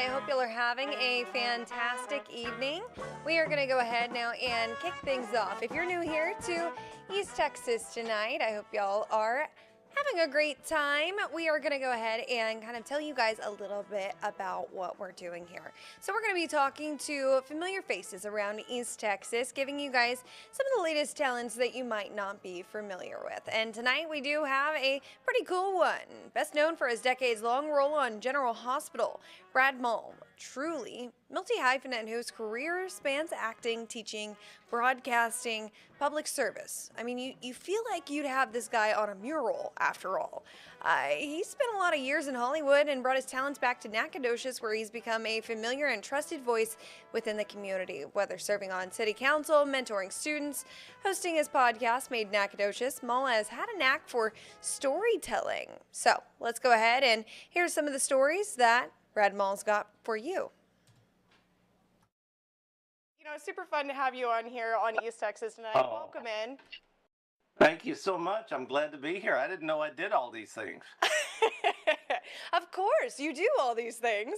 I hope y'all are having a fantastic evening. We are going to go ahead now and kick things off. If you're new here to East Texas tonight, I hope y'all are having a great time. We are going to go ahead and kind of tell you guys a little bit about what we're doing here. So we're going to be talking to familiar faces around East Texas, giving you guys some of the latest talents that you might not be familiar with. And tonight we do have a pretty cool one. Best known for his decades-long role on General Hospital, Brad Maule, truly multi-hyphenate whose career spans acting, teaching, broadcasting, public service. I mean, you feel like you'd have this guy on a mural after all. He spent a lot of years in Hollywood and brought his talents back to Nacogdoches, where he's become a familiar and trusted voice within the community. Whether serving on city council, mentoring students, hosting his podcast, Made Nacogdoches, Maule has had a knack for storytelling. So let's go ahead and hear some of the stories that Brad Maule's got for you. You know, it's super fun to have you on here on East Texas tonight. Oh. Welcome in. Thank you so much. I'm glad to be here. I didn't know I did all these things. Of course, you do all these things.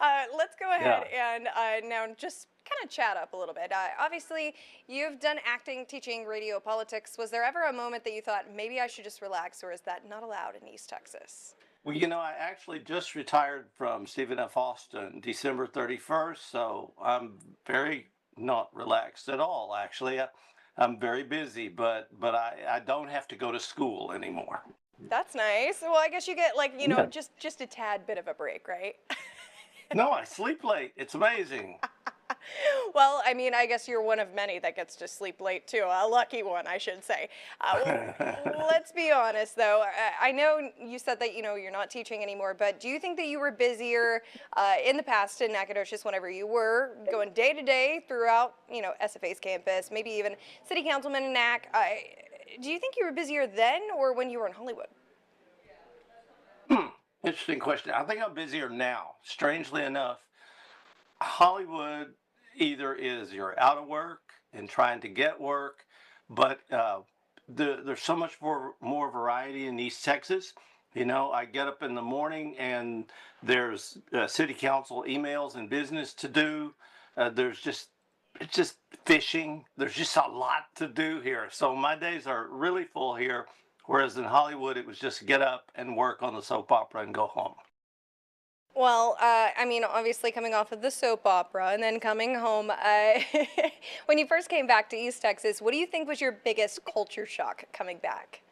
Let's go ahead and now just kind of chat up a little bit. Obviously, you've done acting, teaching, radio, politics. Was there ever a moment that you thought, maybe I should just relax, or is that not allowed in East Texas? Well, you know, I actually just retired from Stephen F. Austin December 31st, so I'm very not relaxed at all, actually. I'm very busy, but I don't have to go to school anymore. That's nice. Well, I guess you get, like, you know, Yeah. just a tad bit of a break, right? No, I sleep late. It's amazing. Well, I mean, I guess you're one of many that gets to sleep late too. A lucky one, I should say. Let's be honest, though. I know you said that, you know, you're not teaching anymore, but do you think that you were busier in the past in Nacogdoches whenever you were going day to day throughout, you know, SFA's campus, maybe even city councilman in Nac? Do you think you were busier then or when you were in Hollywood? Interesting question. I think I'm busier now. Strangely enough, Hollywood either is you're out of work and trying to get work, but there's so much more variety in East Texas. You know, I get up in the morning and there's city council emails and business to do. It's just fishing. There's just a lot to do here. So my days are really full here, whereas in Hollywood it was just get up and work on the soap opera and go home. Well, I mean, obviously coming off of the soap opera and then coming home, when you first came back to East Texas, what do you think was your biggest culture shock coming back?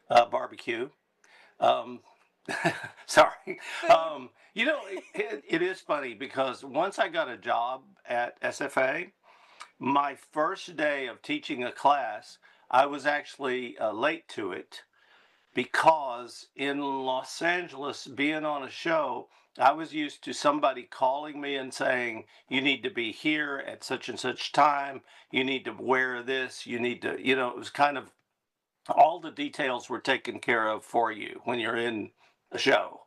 Barbecue. Sorry. You know, it is funny because once I got a job at SFA, my first day of teaching a class, I was actually late to it because in Los Angeles, being on a show, I was used to somebody calling me and saying, you need to be here at such and such time, you need to wear this, you need to, you know, it was kind of all the details were taken care of for you when you're in a show.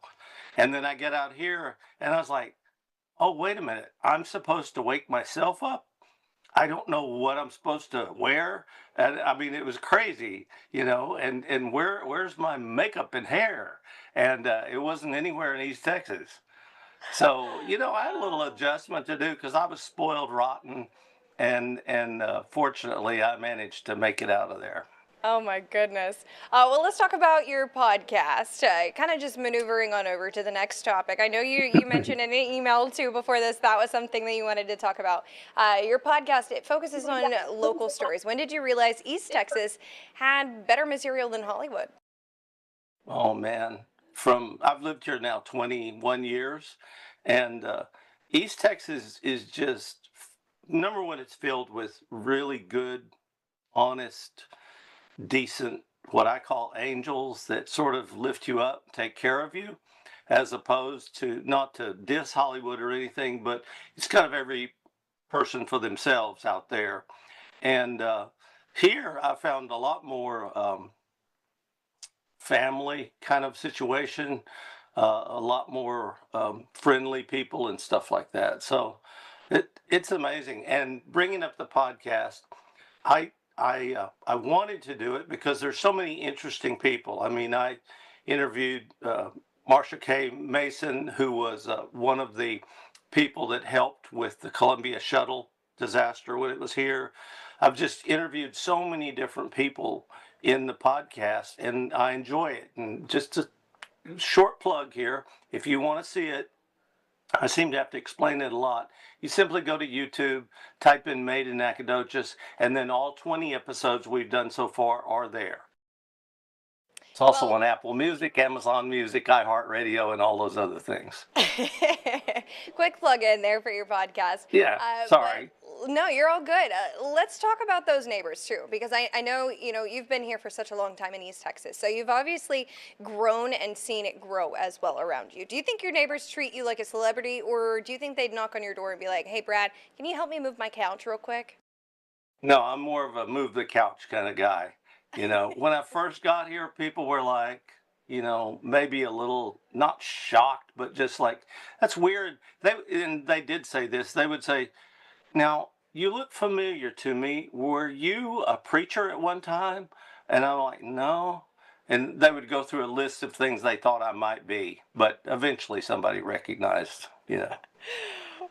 And then I get out here and I was like, oh, wait a minute, I'm supposed to wake myself up? I don't know what I'm supposed to wear. And I mean, it was crazy, you know, and where's my makeup and hair? And it wasn't anywhere in East Texas. So, you know, I had a little adjustment to do because I was spoiled rotten. And fortunately, I managed to make it out of there. Oh my goodness. Well, let's talk about your podcast. Kind of just maneuvering on over to the next topic. I know you mentioned in an email too before this, that was something that you wanted to talk about. Your podcast, it focuses on local stories. When did you realize East Texas had better material than Hollywood? Oh man, I've lived here now 21 years, and East Texas is just, number one, it's filled with really good, honest, decent, what I call angels that sort of lift you up, take care of you, as opposed to, not to diss Hollywood or anything, but it's kind of every person for themselves out there. And here I found a lot more family kind of situation, a lot more friendly people and stuff like that. So it's amazing. And bringing up the podcast, I wanted to do it because there's so many interesting people. I mean, I interviewed Marsha K. Mason, who was one of the people that helped with the Columbia shuttle disaster when it was here. I've just interviewed so many different people in the podcast, and I enjoy it. And just a short plug here, if you want to see it, I seem to have to explain it a lot. You simply go to YouTube, type in Made in Nacogdoches, and then all 20 episodes we've done so far are there. It's also Well, on Apple Music, Amazon Music, iHeartRadio, and all those other things. quick plug in there for your podcast. Yeah, sorry. But no, you're all good. Let's talk about those neighbors too, because I know, you've been here for such a long time in East Texas. So you've obviously grown and seen it grow as well around you. Do you think your neighbors treat you like a celebrity, or do you think they'd knock on your door and be like, hey, Brad, can you help me move my couch real quick? No, I'm more of a move the couch kind of guy. When I first got here, people were like, maybe a little not shocked, but just like, that's weird. And they did say this. They would say, now, you look familiar to me. Were you a preacher at one time? And I'm like, no. And they would go through a list of things they thought I might be. But eventually somebody recognized.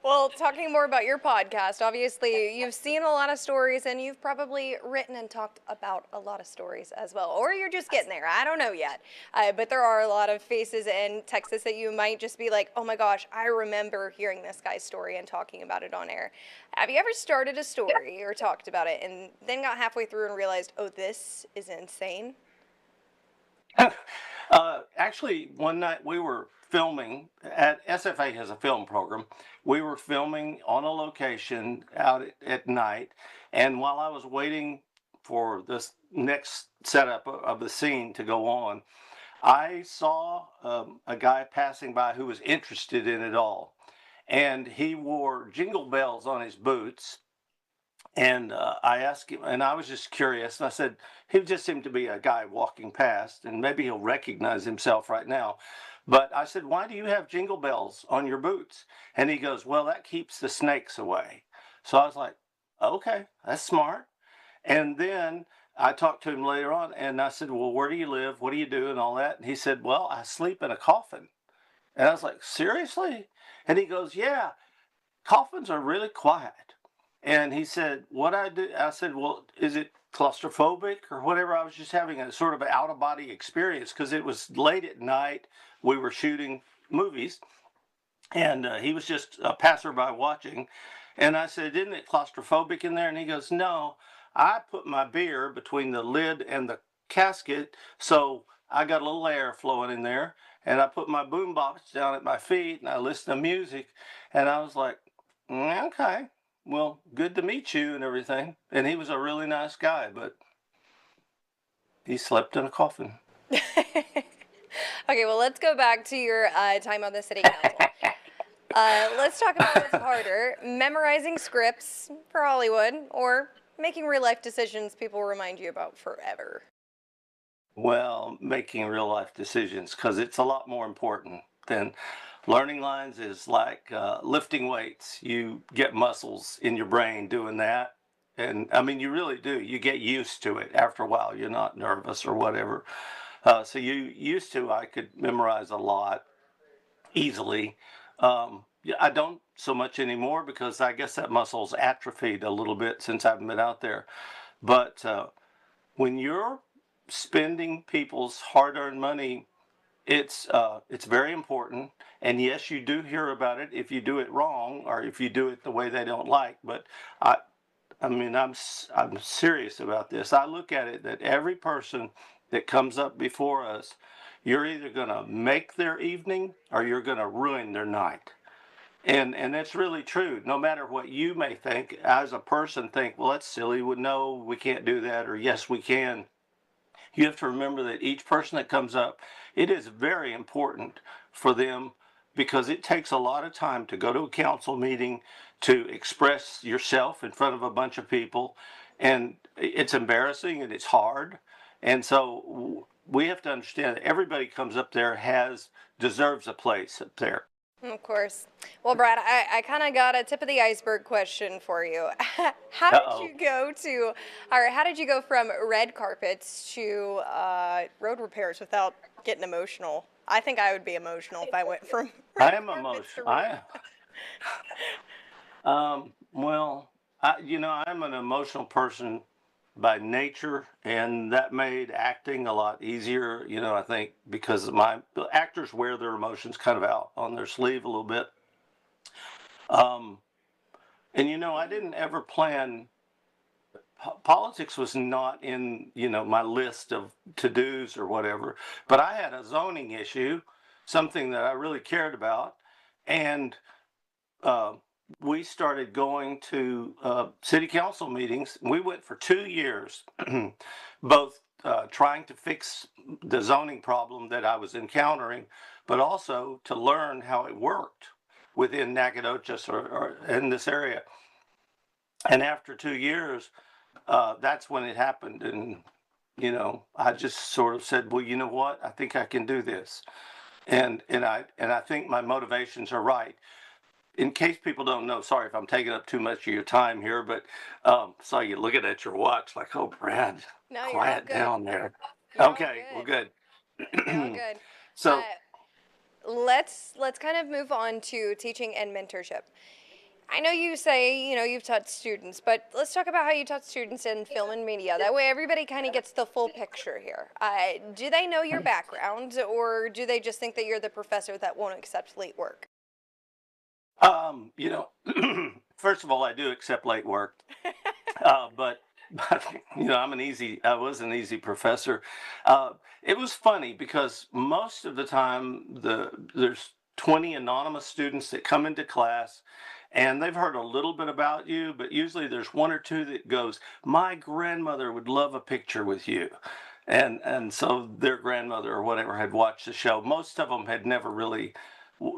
Well, talking more about your podcast, obviously you've seen a lot of stories and you've probably written and talked about a lot of stories as well. Or you're just getting there. I don't know yet. But there are a lot of faces in Texas that you might just be like, oh my gosh, I remember hearing this guy's story and talking about it on air. Have you ever started a story or talked about it and then got halfway through and realized, oh, this is insane? Actually, one night we were filming at SFA has a film program. We were filming on a location out at night, and while I was waiting for this next setup of the scene to go on, I saw a guy passing by who was interested in it all, and he wore jingle bells on his boots. And I asked him, and I was just curious, and I said, he just seemed to be a guy walking past, and maybe he'll recognize himself right now. But I said, why do you have jingle bells on your boots? And he goes, well, that keeps the snakes away. So I was like, okay, that's smart. And then I talked to him later on, and I said, well, where do you live? What do you do? And all that. And he said, well, I sleep in a coffin. And I was like, seriously? And he goes, yeah, coffins are really quiet. And he said, what I do? I said, well, is it claustrophobic or whatever? I was just having a sort of an out-of-body experience because it was late at night. We were shooting movies, and he was just a passerby watching. And I said, isn't it claustrophobic in there? And he goes, no, I put my beer between the lid and the casket, so I got a little air flowing in there. And I put my boombox down at my feet, and I listened to music. And I was like, okay. Well, good to meet you and everything. And he was a really nice guy, but he slept in a coffin. Okay, well, let's go back to your time on the city council. Let's talk about what's harder, memorizing scripts for Hollywood or making real life decisions people remind you about forever. Well, making real life decisions, because it's a lot more important than learning lines is like lifting weights. You get muscles in your brain doing that. And I mean, you really do. You get used to it after a while. You're not nervous or whatever. So I could memorize a lot easily. Yeah, I don't so much anymore because I guess that muscle's atrophied a little bit since I've been out there. But when you're spending people's hard-earned money, it's very important. And yes, you do hear about it if you do it wrong or if you do it the way they don't like. But I mean, I'm serious about this. I look at it that every person that comes up before us, you're either going to make their evening or you're going to ruin their night. And that's really true. No matter what you may think, as a person think, well, that's silly. Well, no, we can't do that. Or yes, we can. You have to remember that each person that comes up, it is very important for them because it takes a lot of time to go to a council meeting, to express yourself in front of a bunch of people. And it's embarrassing and it's hard. And so we have to understand that everybody comes up there deserves a place up there. Of course. Well, Brad, I kind of got a tip of the iceberg question for you. How did you go from red carpets to road repairs without getting emotional? I think I would be emotional if I went from I am carpets to emotional. Well, I'm an emotional person by nature, and that made acting a lot easier. I think because the actors wear their emotions kind of out on their sleeve a little bit. Um, and I didn't ever plan. Politics was not in my list of to-dos or whatever, but I had a zoning issue, something that I really cared about, and uh, we started going to city council meetings. We went for 2 years, both trying to fix the zoning problem that I was encountering, but also to learn how it worked within Nacogdoches or in this area. And after 2 years, that's when it happened. And, I just sort of said, well, you know what? I think I can do this. And I think my motivations are right. In case people don't know, sorry if I'm taking up too much of your time here, but saw you looking at your watch like, oh, Brad, No, you're all quiet good. down there. You're all Okay, well, good. good. You're all good. So, Let's kind of move on to teaching and mentorship. I know you say, you've taught students, but let's talk about how you taught students in film and media. That way everybody kind of gets the full picture here. Do they know your background, or do they just think that you're the professor that won't accept late work? you know, first of all, I do accept late work, but I was an easy professor. It was funny because most of the time there's 20 anonymous students that come into class, and they've heard a little bit about you, but usually there's one or two that goes, "My grandmother would love a picture with you." And so their grandmother or whatever had watched the show. Most of them had never really,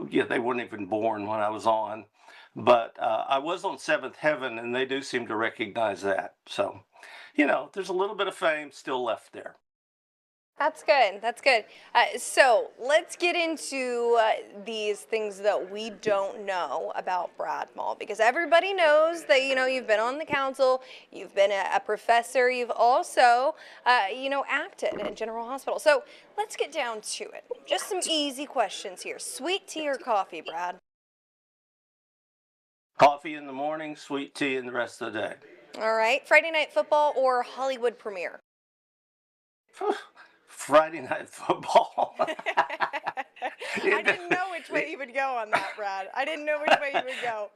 yeah, they weren't even born when I was on. But I was on Seventh Heaven, and they do seem to recognize that. So, there's a little bit of fame still left there. That's good. That's good. So let's get into these things that we don't know about Brad Maule, because everybody knows that you've been on the council, you've been a professor, you've also acted in General Hospital. So let's get down to it. Just some easy questions here. Sweet tea or coffee, Brad? Coffee in the morning, sweet tea in the rest of the day. All right. Friday night football or Hollywood premiere? Friday night football. I didn't know which way you would go on that, Brad. I didn't know which way you would go.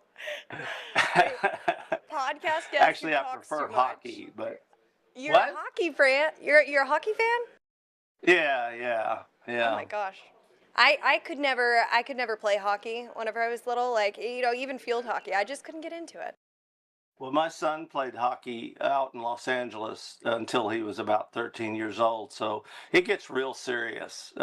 Podcast guest. Actually, I prefer hockey, but you're what? a hockey fan. You're a hockey fan? Yeah. Oh my gosh. I could never play hockey whenever I was little. Like, even field hockey. I just couldn't get into it. Well, my son played hockey out in Los Angeles until he was about 13 years old. So it gets real serious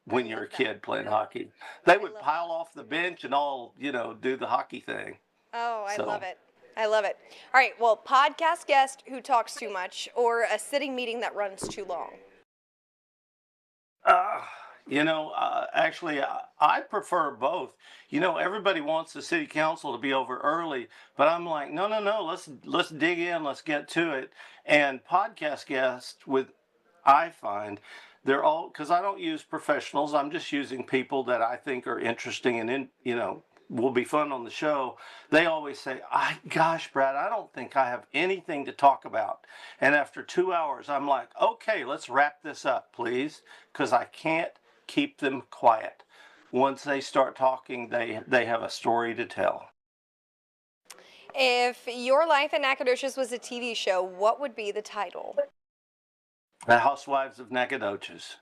when you're a kid playing hockey. They would pile off the bench and all, do the hockey thing. Oh, I love it. I love it. All right. Well, podcast guest who talks too much, or a sitting meeting that runs too long? Actually, I prefer both. Everybody wants the city council to be over early, but I'm like, no. Let's dig in. Let's get to it. And podcast guests I find they're all, because I don't use professionals. I'm just using people that I think are interesting and will be fun on the show. They always say, gosh, Brad, I don't think I have anything to talk about. And after 2 hours, I'm like, okay, let's wrap this up, please, because I can't keep them quiet. Once they start talking, they have a story to tell. If Your Life in Nacogdoches was a TV show, what would be the title? The Housewives of Nacogdoches.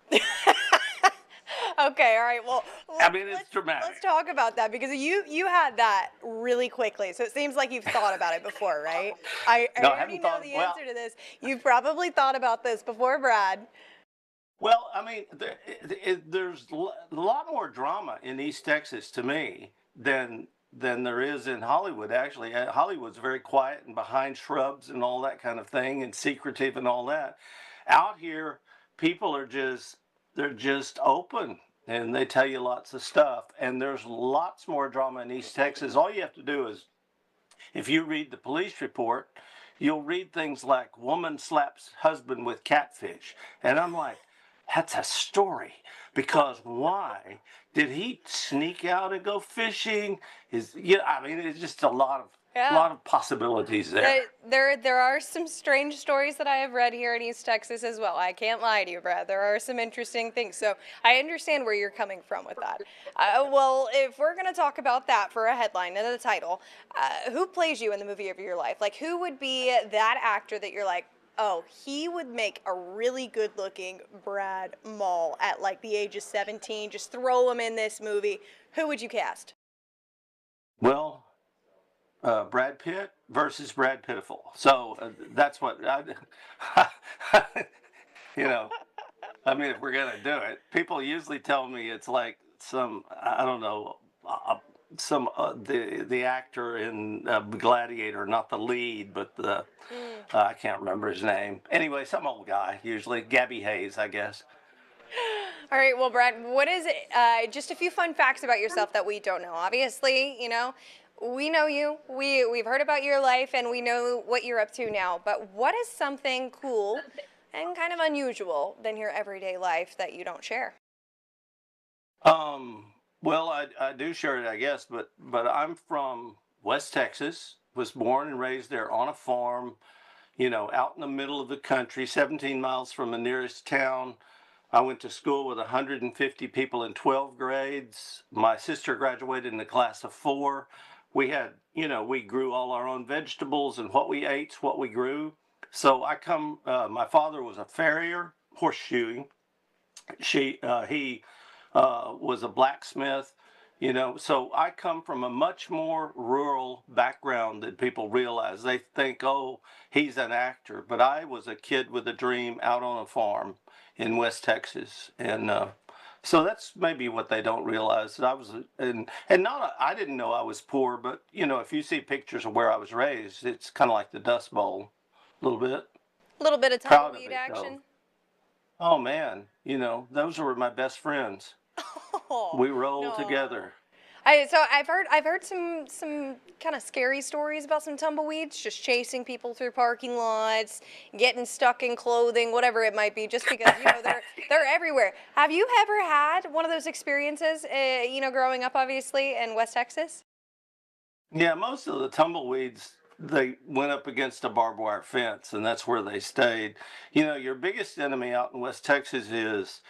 Okay, all right. Well, it's dramatic. Let's talk about that, because you had that really quickly. So it seems like you've thought about it before, right? I already know the answer to this. You've probably thought about this before, Brad. Well, there's a lot more drama in East Texas to me than there is in Hollywood. Actually, Hollywood's very quiet and behind shrubs and all that kind of thing, and secretive and all that. Out here, people are they're just open, and they tell you lots of stuff. And there's lots more drama in East Texas. All you have to do is, if you read the police report, you'll read things like "woman slaps husband with catfish," and I'm like, that's a story. Because why did he sneak out and go fishing? I mean, it's just a Yeah. lot of possibilities there. There are some strange stories that I have read here in East Texas as well. I can't lie to you, Brad. There are some interesting things. So I understand where you're coming from with that. Well, if we're going to talk about that for a headline and a title, who plays you in the movie of your life? Like, who would be that actor that you're like, oh, he would make a really good looking Brad Maule at like the age of 17. Just throw him in this movie. Who would you cast? Well, Brad Pitt versus Brad Pitiful. So that's what you know. I mean, if we're gonna do it, people usually tell me it's like some, I don't know, some the actor in Gladiator, not the lead, but the I can't remember his name. Anyway, some old guy, usually Gabby Hayes, I guess. All right, well, Brad, what is it? Just a few fun facts about yourself that we don't know. Obviously, we know you. We've heard about your life, and we know what you're up to now. But what is something cool and kind of unusual than your everyday life that you don't share? Well, I do share it, I guess, but I'm from West Texas. Was born and raised there on a farm, out in the middle of the country, 17 miles from the nearest town. I went to school with 150 people in 12 grades. My sister graduated in the class of 4. We had, we grew all our own vegetables, and what we ate, what we grew. So my father was a farrier, horseshoeing. He was a blacksmith, so I come from a much more rural background than people realize. They think, oh, he's an actor, but I was a kid with a dream out on a farm in West Texas, and so that's maybe what they don't realize. That I was, I didn't know I was poor, but if you see pictures of where I was raised, it's kind of like the Dust Bowl, a little bit. A little bit of Proud of tumbleweed it, though. action. Oh man, those were my best friends. Oh, We rolled no. together. So I've heard some kind of scary stories about some tumbleweeds just chasing people through parking lots, getting stuck in clothing, whatever it might be, just because they're everywhere. Have you ever had one of those experiences? Growing up obviously in West Texas. Yeah, most of the tumbleweeds, they went up against a barbed wire fence, and that's where they stayed. Your biggest enemy out in West Texas is,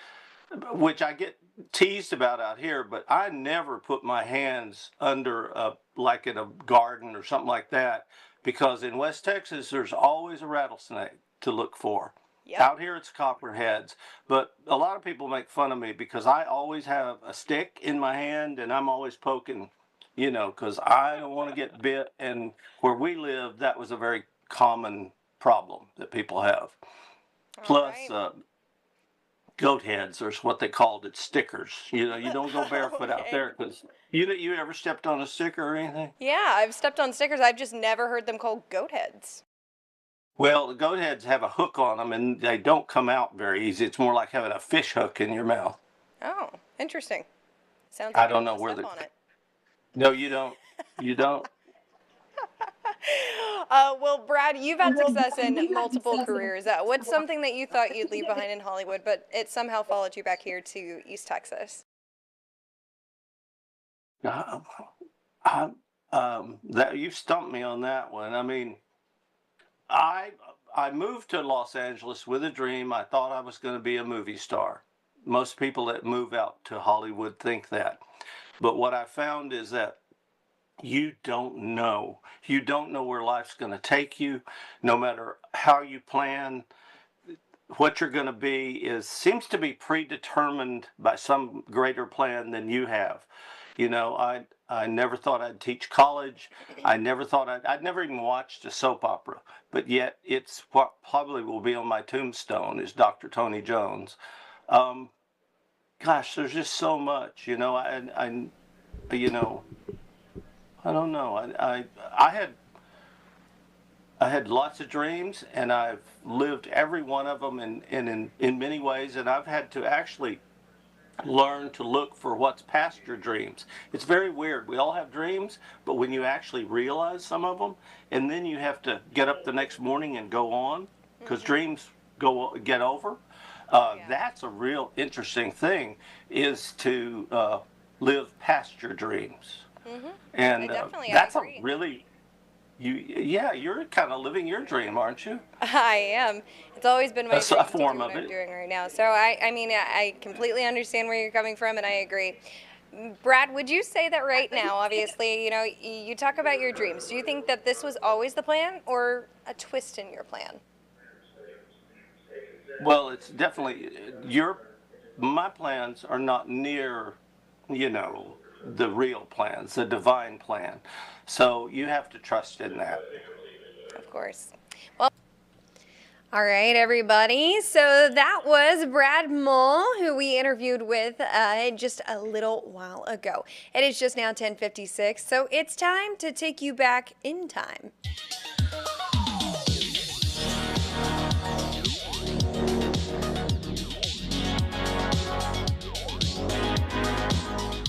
which I get teased about out here, but I never put my hands under like in a garden or something like that, because in West Texas there's always a rattlesnake to look for. Yep. Out here it's copperheads, but a lot of people make fun of me because I always have a stick in my hand and I'm always poking, because I don't want to get bit. And where we live, that was a very common problem that people have. Plus, right. Goat heads, or what they called it, stickers. You don't go barefoot out Okay. there, because you ever stepped on a sticker or anything? Yeah, I've stepped on stickers. I've just never heard them called goat heads. Well, the goat heads have a hook on them, and they don't come out very easy. It's more like having a fish hook in your mouth. Oh, interesting. Sounds I like don't I know want where to step on it. No, you don't. You don't. Well, Brad, you've had success in multiple careers. What's something that you thought you'd leave behind in Hollywood, but it somehow followed you back here to East Texas? Uh, I, that you stumped me on that one. I mean, I I moved to Los Angeles with a dream. I thought I was going to be a movie star. Most people that move out to Hollywood think that. But what I found is that you don't know. You don't know where life's going to take you. No matter how you plan, what you're going to be seems to be predetermined by some greater plan than you have. I never thought I'd teach college. I never thought I'd never even watched a soap opera, but yet it's what probably will be on my tombstone is Dr. Tony Jones. Um, Gosh, there's just so much, you know, I don't know. I had lots of dreams, and I've lived every one of them in many ways, and I've had to actually learn to look for what's past your dreams. It's very weird. We all have dreams, but when you actually realize some of them, and then you have to get up the next morning and go on, because dreams get over. That's a real interesting thing, is to live past your dreams. I And definitely, I that's a agree. really, yeah, you're kind of living your dream, aren't you? I am. It's always been my A dream to do form what of I'm it. doing right now. So I mean, I completely understand where you're coming from, and I agree. Brad, would you say that right now, obviously, you know, you talk about your dreams. Do you think that this was always the plan or a twist in your plan? Well, it's definitely my plans are not near, the real plans, the divine plan. So you have to trust in that. Of course. Well, all right, everybody. So that was Brad Mull, who we interviewed with just a little while ago. It is just now 10:56, so it's time to take you back in time.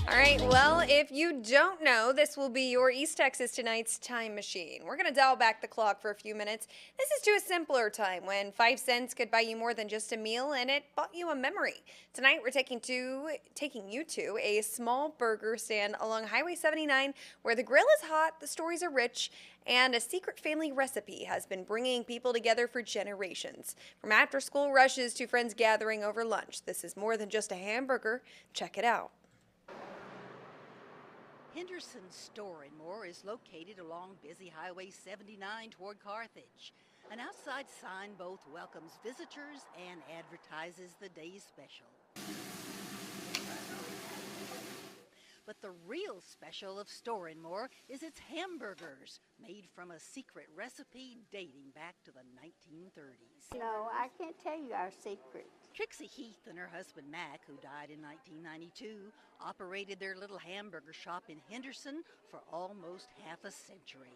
All right, well, if you don't know, this will be your East Texas Tonight's time machine. We're going to dial back the clock for a few minutes. This is to a simpler time when 5 cents could buy you more than just a meal, and it bought you a memory. Tonight, we're taking you to a small burger stand along Highway 79 where the grill is hot, the stories are rich, and a secret family recipe has been bringing people together for generations. From after-school rushes to friends gathering over lunch, this is more than just a hamburger. Check it out. Henderson's Store and More is located along busy Highway 79 toward Carthage. An outside sign both welcomes visitors and advertises the day's special. But the real special of Store and More is its hamburgers, made from a secret recipe dating back to the 1930s. No, I can't tell you our secret. Trixie Heath and her husband Mac, who died in 1992, operated their little hamburger shop in Henderson for almost half a century.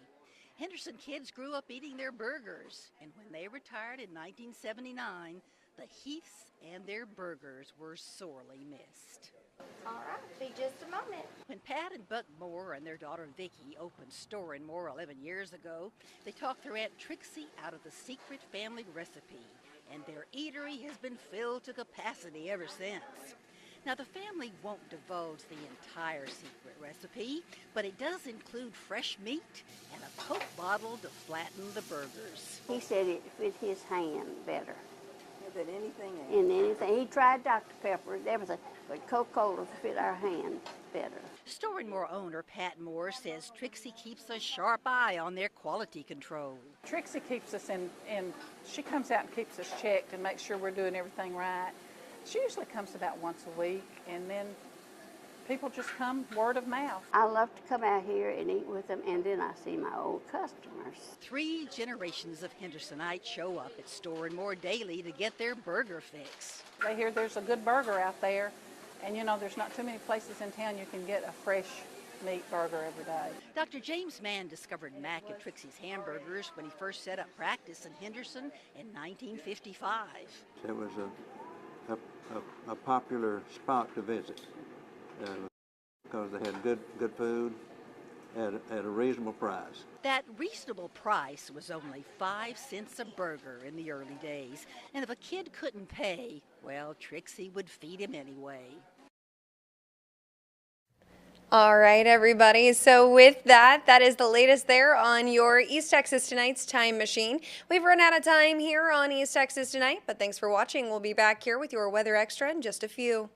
Henderson kids grew up eating their burgers, and when they retired in 1979, the Heaths and their burgers were sorely missed. All right, be just a moment. When Pat and Buck Moore and their daughter Vicki opened Store and More 11 years ago, they talked their Aunt Trixie out of the secret family recipe, and their eatery has been filled to capacity ever since. Now, the family won't divulge the entire secret recipe, but it does include fresh meat and a Coke bottle to flatten the burgers. He said it fit his hand better Than anything else. in anything. He tried Dr. Pepper and everything, but Coca-Cola fit our hand better. Store and More owner Pat Moore says Trixie keeps a sharp eye on their quality control. Trixie keeps us in, she comes out and keeps us checked and makes sure we're doing everything right. She usually comes about once a week, and then people just come word of mouth. I love to come out here and eat with them, and then I see my old customers. 3 generations of Hendersonites show up at Store and More daily to get their burger fix. They hear there's a good burger out there, and there's not too many places in town you can get a fresh meat burger every day. Dr. James Mann discovered Mac and Trixie's hamburgers when he first set up practice in Henderson in 1955. It was a popular spot to visit because they had good food at a reasonable price. That reasonable price was only 5 cents a burger in the early days, and if a kid couldn't pay, well, Trixie would feed him anyway. All right, everybody. So with that is the latest there on your East Texas Tonight's time machine. We've run out of time here on East Texas Tonight, but thanks for watching. We'll be back here with your weather extra in just a few.